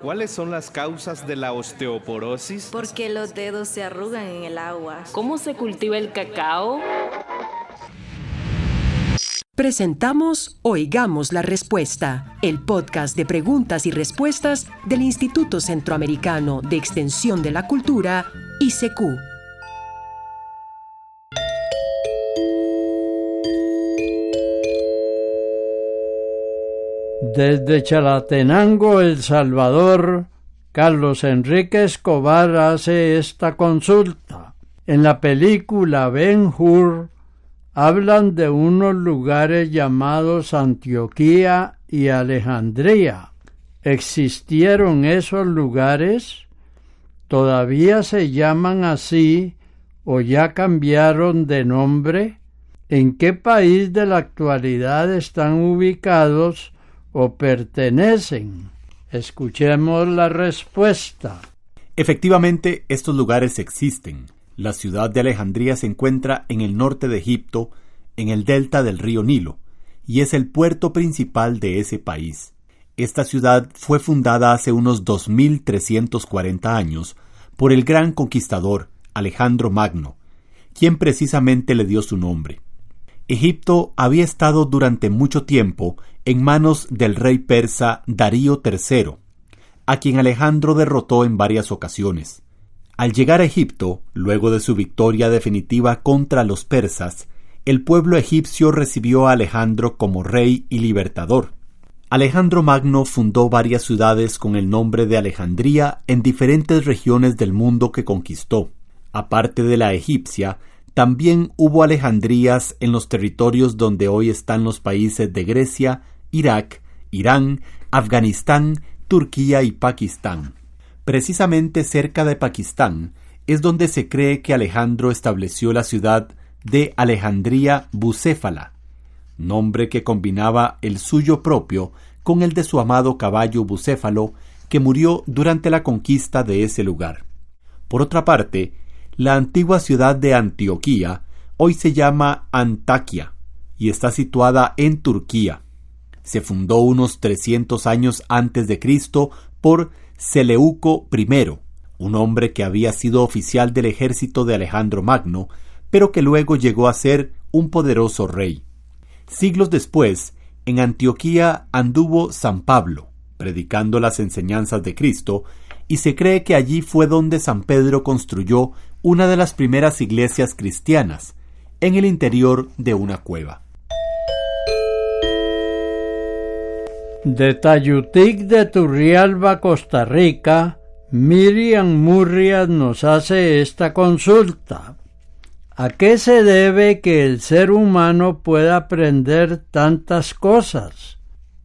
¿Cuáles son las causas de la osteoporosis? Porque los dedos se arrugan en el agua. ¿Cómo se cultiva el cacao? Presentamos Oigamos la Respuesta, el podcast de preguntas y respuestas del Instituto Centroamericano de Extensión de la Cultura, ICQ. Desde Chalatenango, El Salvador, Carlos Enrique Escobar hace esta consulta. En la película Ben-Hur hablan de unos lugares llamados Antioquía y Alejandría. ¿Existieron esos lugares? ¿Todavía se llaman así o ya cambiaron de nombre? ¿En qué país de la actualidad están ubicados o pertenecen? Escuchemos la respuesta. Efectivamente, estos lugares existen. La ciudad de Alejandría se encuentra en el norte de Egipto, en el delta del río Nilo, y es el puerto principal de ese país. Esta ciudad fue fundada hace unos 2340 años por el gran conquistador Alejandro Magno, quien precisamente le dio su nombre. Egipto había estado durante mucho tiempo en manos del rey persa Darío III, a quien Alejandro derrotó en varias ocasiones. Al llegar a Egipto, luego de su victoria definitiva contra los persas, el pueblo egipcio recibió a Alejandro como rey y libertador. Alejandro Magno fundó varias ciudades con el nombre de Alejandría en diferentes regiones del mundo que conquistó. Aparte de la egipcia, también hubo Alejandrías en los territorios donde hoy están los países de Grecia, Irak, Irán, Afganistán, Turquía y Pakistán. Precisamente cerca de Pakistán es donde se cree que Alejandro estableció la ciudad de Alejandría Bucéfala, nombre que combinaba el suyo propio con el de su amado caballo Bucéfalo, que murió durante la conquista de ese lugar. Por otra parte, la antigua ciudad de Antioquía hoy se llama Antaquia y está situada en Turquía. Se fundó unos 300 años antes de Cristo por Seleuco I, un hombre que había sido oficial del ejército de Alejandro Magno, pero que luego llegó a ser un poderoso rey. Siglos después, en Antioquía anduvo San Pablo, predicando las enseñanzas de Cristo, y se cree que allí fue donde San Pedro construyó una de las primeras iglesias cristianas, en el interior de una cueva. De Tayutic de Turrialba, Costa Rica, Miriam Murrias nos hace esta consulta. ¿A qué se debe que el ser humano pueda aprender tantas cosas?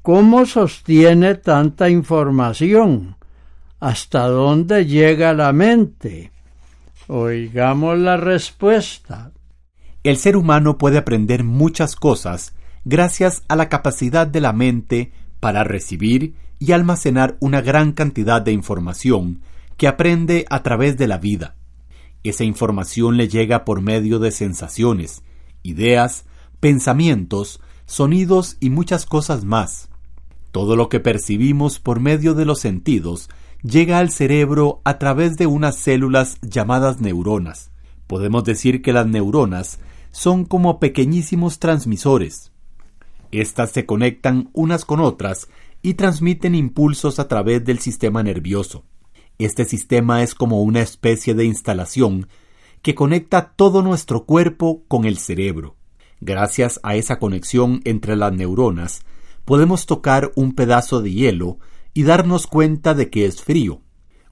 ¿Cómo sostiene tanta información? ¿Hasta dónde llega la mente? Oigamos la respuesta. El ser humano puede aprender muchas cosas gracias a la capacidad de la mente para recibir y almacenar una gran cantidad de información que aprende a través de la vida. Esa información le llega por medio de sensaciones, ideas, pensamientos, sonidos y muchas cosas más. Todo lo que percibimos por medio de los sentidos llega al cerebro a través de unas células llamadas neuronas. Podemos decir que las neuronas son como pequeñísimos transmisores. Estas se conectan unas con otras y transmiten impulsos a través del sistema nervioso. Este sistema es como una especie de instalación que conecta todo nuestro cuerpo con el cerebro. Gracias a esa conexión entre las neuronas, podemos tocar un pedazo de hielo y darnos cuenta de que es frío,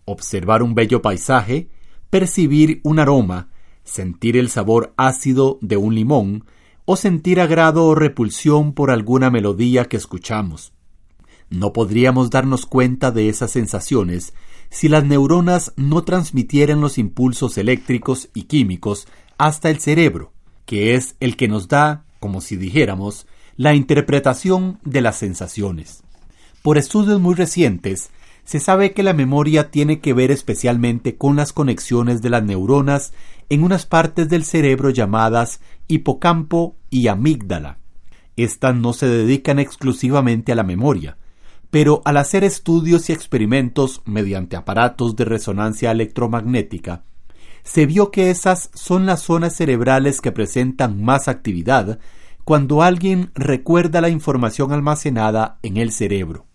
observar un bello paisaje, percibir un aroma, sentir el sabor ácido de un limón o sentir agrado o repulsión por alguna melodía que escuchamos. No podríamos darnos cuenta de esas sensaciones si las neuronas no transmitieran los impulsos eléctricos y químicos hasta el cerebro, que es el que nos da, como si dijéramos, la interpretación de las sensaciones. Por estudios muy recientes, se sabe que la memoria tiene que ver especialmente con las conexiones de las neuronas en unas partes del cerebro llamadas hipocampo y amígdala. Estas no se dedican exclusivamente a la memoria, pero al hacer estudios y experimentos mediante aparatos de resonancia electromagnética, se vio que esas son las zonas cerebrales que presentan más actividad cuando alguien recuerda la información almacenada en el cerebro.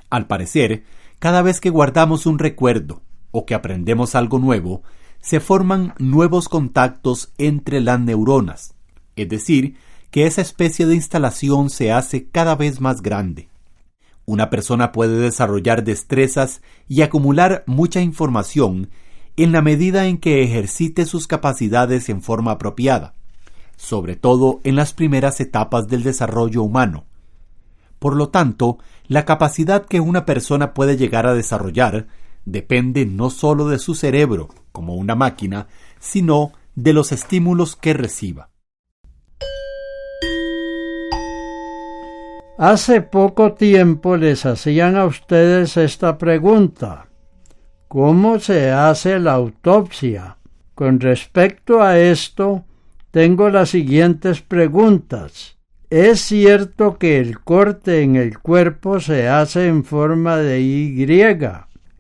Al parecer, cada vez que guardamos un recuerdo o que aprendemos algo nuevo, se forman nuevos contactos entre las neuronas, es decir, que esa especie de instalación se hace cada vez más grande. Una persona puede desarrollar destrezas y acumular mucha información en la medida en que ejercite sus capacidades en forma apropiada, sobre todo en las primeras etapas del desarrollo humano. Por lo tanto, la capacidad que una persona puede llegar a desarrollar depende no solo de su cerebro, como una máquina, sino de los estímulos que reciba. Hace poco tiempo les hacían a ustedes esta pregunta: ¿cómo se hace la autopsia? Con respecto a esto, tengo las siguientes preguntas. ¿Es cierto que el corte en el cuerpo se hace en forma de Y?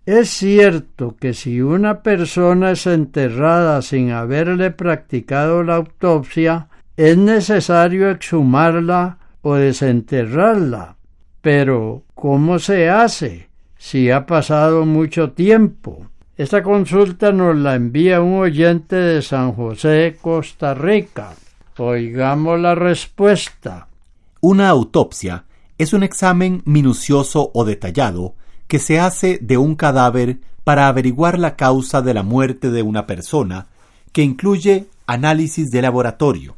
¿Es cierto que si una persona es enterrada sin haberle practicado la autopsia, es necesario exhumarla o desenterrarla? Pero, ¿cómo se hace si ha pasado mucho tiempo? Esta consulta nos la envía un oyente de San José, Costa Rica. Oigamos la respuesta. Una autopsia es un examen minucioso o detallado que se hace de un cadáver para averiguar la causa de la muerte de una persona, que incluye análisis de laboratorio.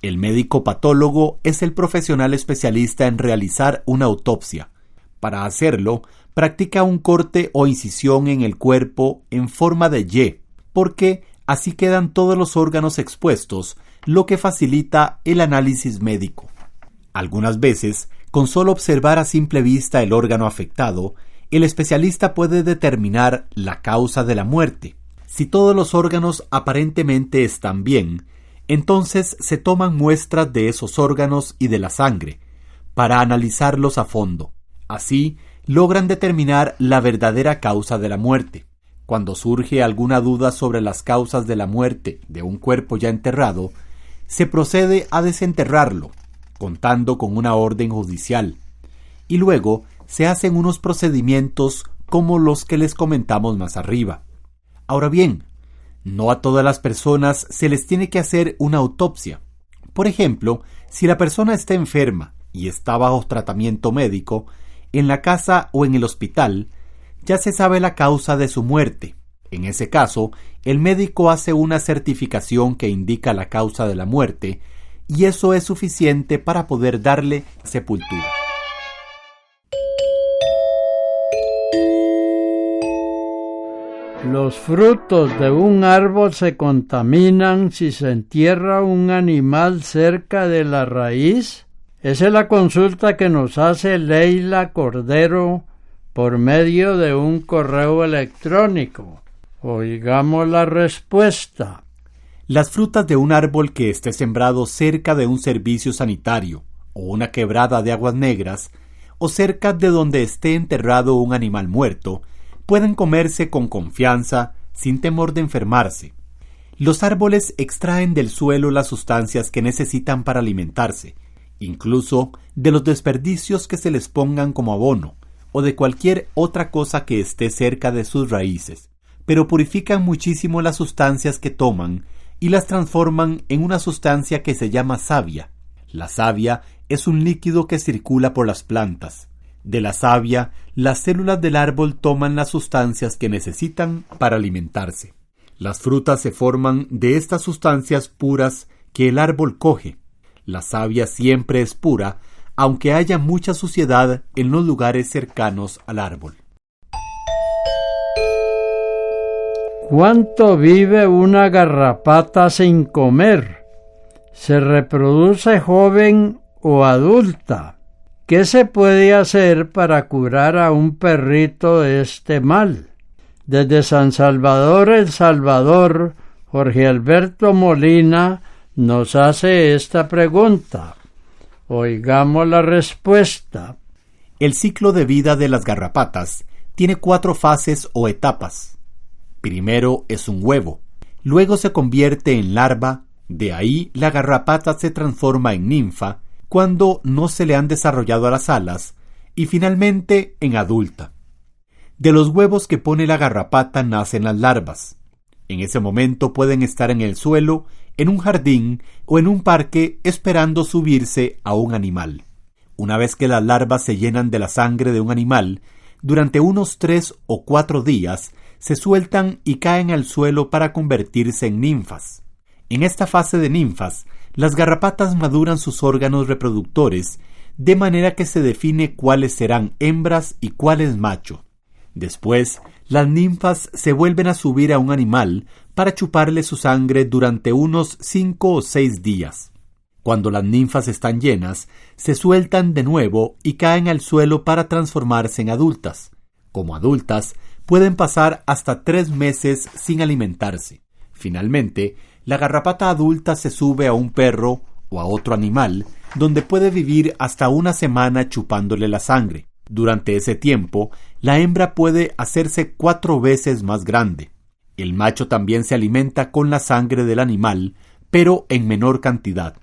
El médico patólogo es el profesional especialista en realizar una autopsia. Para hacerlo, practica un corte o incisión en el cuerpo en forma de Y, porque así quedan todos los órganos expuestos, lo que facilita el análisis médico. Algunas veces, con solo observar a simple vista el órgano afectado, el especialista puede determinar la causa de la muerte. Si todos los órganos aparentemente están bien, entonces se toman muestras de esos órganos y de la sangre, para analizarlos a fondo. Así, logran determinar la verdadera causa de la muerte. Cuando surge alguna duda sobre las causas de la muerte de un cuerpo ya enterrado, se procede a desenterrarlo, contando con una orden judicial, y luego se hacen unos procedimientos como los que les comentamos más arriba. Ahora bien, no a todas las personas se les tiene que hacer una autopsia. Por ejemplo, si la persona está enferma y está bajo tratamiento médico, en la casa o en el hospital, ya se sabe la causa de su muerte. En ese caso, el médico hace una certificación que indica la causa de la muerte, y eso es suficiente para poder darle sepultura. Los frutos de un árbol se contaminan si se entierra un animal cerca de la raíz. Esa es la consulta que nos hace Leila Cordero por medio de un correo electrónico. Oigamos la respuesta. Las frutas de un árbol que esté sembrado cerca de un servicio sanitario o una quebrada de aguas negras o cerca de donde esté enterrado un animal muerto pueden comerse con confianza sin temor de enfermarse. Los árboles extraen del suelo las sustancias que necesitan para alimentarse, incluso de los desperdicios que se les pongan como abono o de cualquier otra cosa que esté cerca de sus raíces, pero purifican muchísimo las sustancias que toman y las transforman en una sustancia que se llama savia. La savia es un líquido que circula por las plantas. De la savia, las células del árbol toman las sustancias que necesitan para alimentarse. Las frutas se forman de estas sustancias puras que el árbol coge. La savia siempre es pura, aunque haya mucha suciedad en los lugares cercanos al árbol. ¿Cuánto vive una garrapata sin comer? ¿Se reproduce joven o adulta? ¿Qué se puede hacer para curar a un perrito de este mal? Desde San Salvador, El Salvador, Jorge Alberto Molina nos hace esta pregunta. Oigamos la respuesta. El ciclo de vida de las garrapatas tiene 4 fases o etapas. Primero es un huevo, luego se convierte en larva, de ahí la garrapata se transforma en ninfa cuando no se le han desarrollado las alas y finalmente en adulta. De los huevos que pone la garrapata nacen las larvas. En ese momento pueden estar en el suelo, en un jardín o en un parque esperando subirse a un animal. Una vez que las larvas se llenan de la sangre de un animal, durante unos 3 o 4 días se sueltan y caen al suelo para convertirse en ninfas. En esta fase de ninfas, las garrapatas maduran sus órganos reproductores, de manera que se define cuáles serán hembras y cuáles macho. Después, las ninfas se vuelven a subir a un animal para chuparle su sangre durante unos 5 o 6 días. Cuando las ninfas están llenas, se sueltan de nuevo y caen al suelo para transformarse en adultas. Como adultas, pueden pasar hasta 3 meses sin alimentarse. Finalmente, la garrapata adulta se sube a un perro o a otro animal, donde puede vivir hasta 1 semana chupándole la sangre. Durante ese tiempo, la hembra puede hacerse 4 veces más grande. El macho también se alimenta con la sangre del animal, pero en menor cantidad.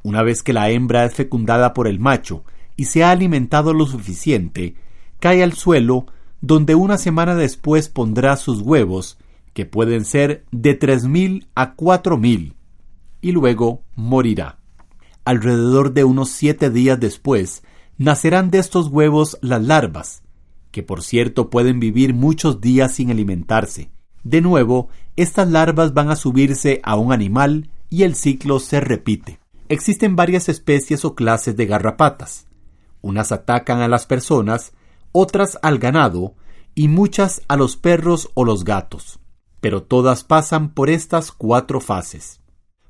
Una vez que la hembra es fecundada por el macho y se ha alimentado lo suficiente, cae al suelo, donde 1 semana después pondrá sus huevos, que pueden ser de 3.000 a 4.000, y luego morirá. Alrededor de unos 7 días después, nacerán de estos huevos las larvas, que por cierto pueden vivir muchos días sin alimentarse. De nuevo, estas larvas van a subirse a un animal y el ciclo se repite. Existen varias especies o clases de garrapatas. Unas atacan a las personas, otras al ganado y muchas a los perros o los gatos. Pero todas pasan por estas 4 fases.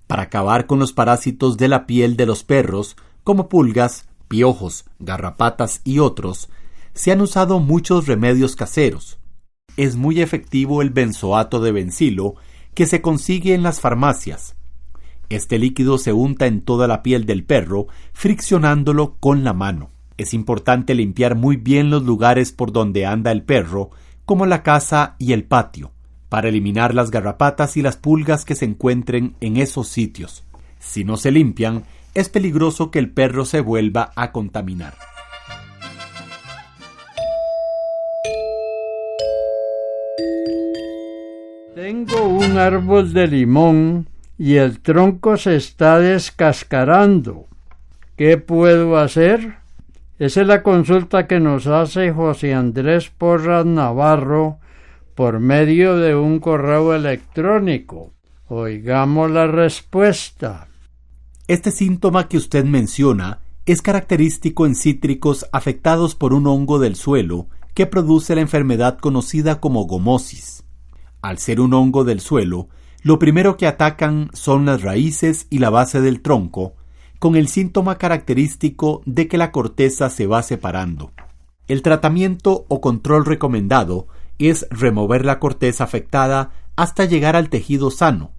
Para acabar con los parásitos de la piel de los perros, como pulgas, piojos, garrapatas y otros, se han usado muchos remedios caseros. Es muy efectivo el benzoato de bencilo que se consigue en las farmacias. Este líquido se unta en toda la piel del perro, friccionándolo con la mano. Es importante limpiar muy bien los lugares por donde anda el perro, como la casa y el patio, para eliminar las garrapatas y las pulgas que se encuentren en esos sitios. Si no se limpian, es peligroso que el perro se vuelva a contaminar. Tengo un árbol de limón y el tronco se está descascarando. ¿Qué puedo hacer? Esa es la consulta que nos hace José Andrés Porras Navarro por medio de un correo electrónico. Oigamos la respuesta. Este síntoma que usted menciona es característico en cítricos afectados por un hongo del suelo que produce la enfermedad conocida como gomosis. Al ser un hongo del suelo, lo primero que atacan son las raíces y la base del tronco, con el síntoma característico de que la corteza se va separando. El tratamiento o control recomendado es remover la corteza afectada hasta llegar al tejido sano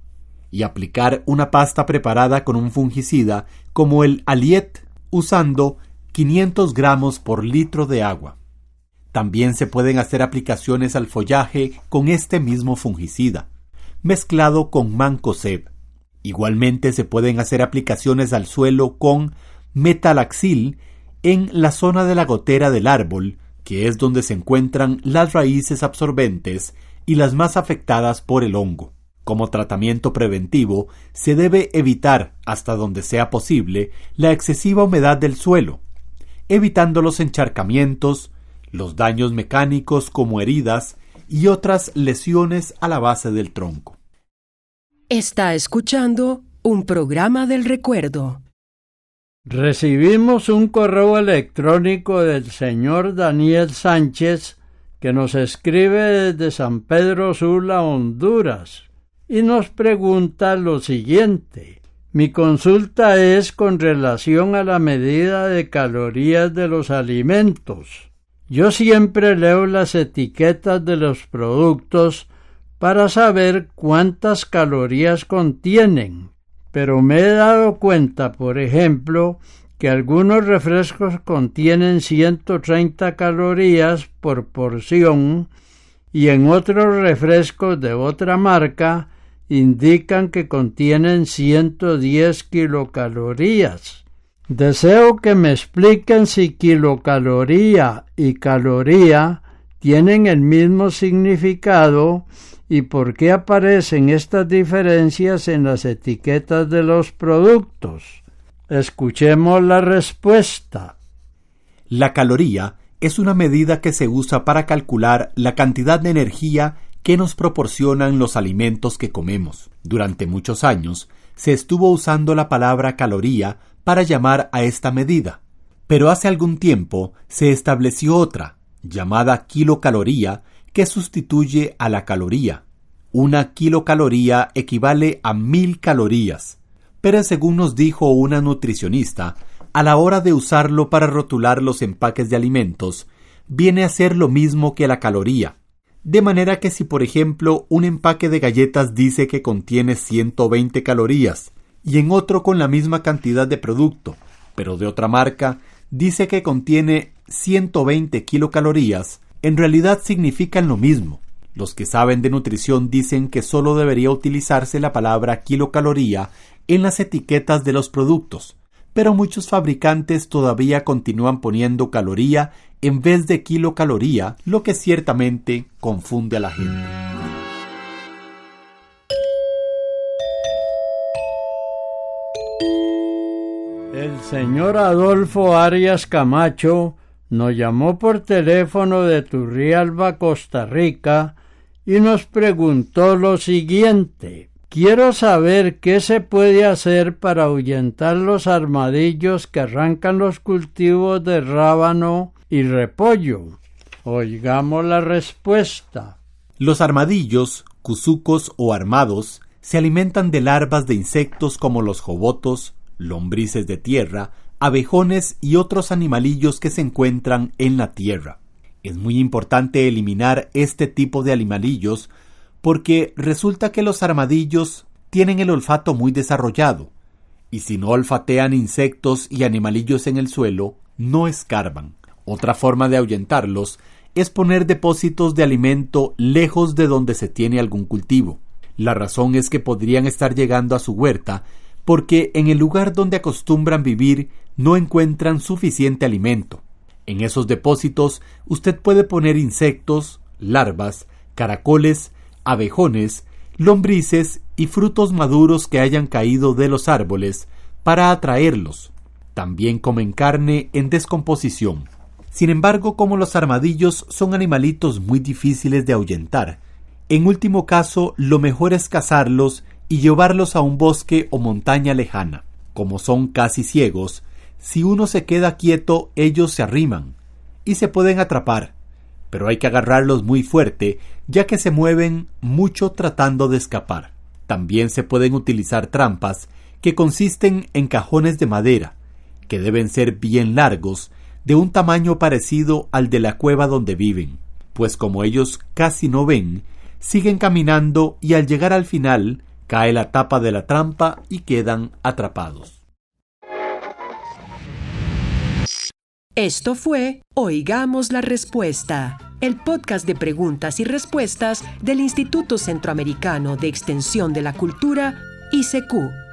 y aplicar una pasta preparada con un fungicida como el Aliet, usando 500 gramos por litro de agua. También se pueden hacer aplicaciones al follaje con este mismo fungicida, mezclado con mancozeb. Igualmente se pueden hacer aplicaciones al suelo con metalaxil en la zona de la gotera del árbol, que es donde se encuentran las raíces absorbentes y las más afectadas por el hongo. Como tratamiento preventivo, se debe evitar, hasta donde sea posible, la excesiva humedad del suelo, evitando los encharcamientos, los daños mecánicos como heridas y otras lesiones a la base del tronco. Está escuchando un programa del recuerdo. Recibimos un correo electrónico del señor Daniel Sánchez, que nos escribe desde San Pedro Sula, Honduras, y nos pregunta lo siguiente. Mi consulta es con relación a la medida de calorías de los alimentos. Yo siempre leo las etiquetas de los productos para saber cuántas calorías contienen, pero me he dado cuenta, por ejemplo, que algunos refrescos contienen 130 calorías por porción y en otros refrescos de otra marca indican que contienen 110 kilocalorías. Deseo que me expliquen si kilocaloría y caloría tienen el mismo significado y por qué aparecen estas diferencias en las etiquetas de los productos. Escuchemos la respuesta. La caloría es una medida que se usa para calcular la cantidad de energía que nos proporcionan los alimentos que comemos. Durante muchos años se estuvo usando la palabra caloría para llamar a esta medida, pero hace algún tiempo se estableció otra, llamada kilocaloría, que sustituye a la caloría. Una kilocaloría equivale a 1000 calorías, pero según nos dijo una nutricionista, a la hora de usarlo para rotular los empaques de alimentos, viene a ser lo mismo que la caloría. De manera que si por ejemplo un empaque de galletas dice que contiene 120 calorías y en otro con la misma cantidad de producto, pero de otra marca, dice que contiene 120 kilocalorías, en realidad significan lo mismo. Los que saben de nutrición dicen que solo debería utilizarse la palabra kilocaloría en las etiquetas de los productos, pero muchos fabricantes todavía continúan poniendo caloría en vez de kilocaloría, lo que ciertamente confunde a la gente. El señor Adolfo Arias Camacho nos llamó por teléfono de Turrialba, Costa Rica, y nos preguntó lo siguiente: quiero saber qué se puede hacer para ahuyentar los armadillos que arrancan los cultivos de rábano y repollo. Oigamos la respuesta. Los armadillos, cuzucos o armados se alimentan de larvas de insectos como los jobotos, lombrices de tierra, abejones y otros animalillos que se encuentran en la tierra. Es muy importante eliminar este tipo de animalillos porque resulta que los armadillos tienen el olfato muy desarrollado y si no olfatean insectos y animalillos en el suelo, no escarban. Otra forma de ahuyentarlos es poner depósitos de alimento lejos de donde se tiene algún cultivo. La razón es que podrían estar llegando a su huerta porque en el lugar donde acostumbran vivir no encuentran suficiente alimento. En esos depósitos usted puede poner insectos, larvas, caracoles, abejones, lombrices y frutos maduros que hayan caído de los árboles para atraerlos. También comen carne en descomposición. Sin embargo, como los armadillos son animalitos muy difíciles de ahuyentar, en último caso lo mejor es cazarlos y llevarlos a un bosque o montaña lejana. Como son casi ciegos, si uno se queda quieto, ellos se arriman y se pueden atrapar, pero hay que agarrarlos muy fuerte, ya que se mueven mucho tratando de escapar. También se pueden utilizar trampas, que consisten en cajones de madera, que deben ser bien largos, de un tamaño parecido al de la cueva donde viven, pues como ellos casi no ven, siguen caminando y al llegar al final, cae la tapa de la trampa y quedan atrapados. Esto fue Oigamos la Respuesta, el podcast de preguntas y respuestas del Instituto Centroamericano de Extensión de la Cultura, ICQ.